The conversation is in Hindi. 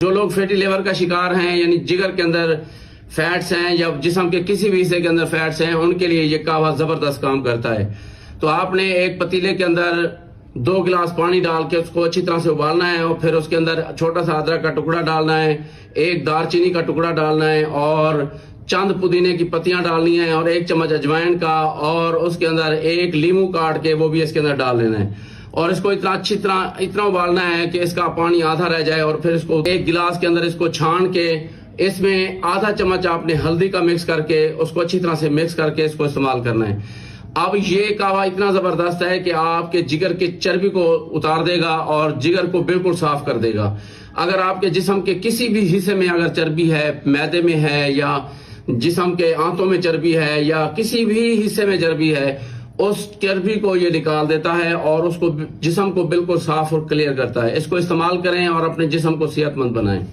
जो लोग फैटी लिवर का शिकार हैं, यानी जिगर के अंदर फैट्स हैं या जिस्म के किसी भी हिस्से के अंदर फैट्स हैं, उनके लिए ये कहवा जबरदस्त काम करता है। तो आपने एक पतीले के अंदर 2 गिलास पानी डाल के उसको अच्छी तरह से उबालना है और फिर उसके अंदर छोटा सा अदरक का टुकड़ा डालना है, 1 दालचीनी का टुकड़ा डालना है और चंद पुदीने की पत्तियां डालनी है और 1 चम्मच अजवाइन का, और उसके अंदर 1 लीमू काट के वो भी इसके अंदर डाल लेना है और इसको इतना अच्छी तरह इतना उबालना है कि इसका पानी आधा रह जाए। और फिर इसको 1 गिलास के अंदर इसको छान के इसमें आधा चम्मच आपने हल्दी का मिक्स करके उसको अच्छी तरह से मिक्स करके इसको इस्तेमाल करना है। अब ये कहवा इतना जबरदस्त है कि आपके जिगर की चर्बी को उतार देगा और जिगर को बिल्कुल साफ कर देगा। अगर आपके जिस्म के किसी भी हिस्से में अगर चर्बी है, मैदे में है या जिस्म के आंतों में चर्बी है या किसी भी हिस्से में चर्बी है, उस चर्बी को ये निकाल देता है और उसको जिस्म को बिल्कुल साफ और क्लियर करता है। इसको इस्तेमाल करें और अपने जिस्म को सेहतमंद बनाएं।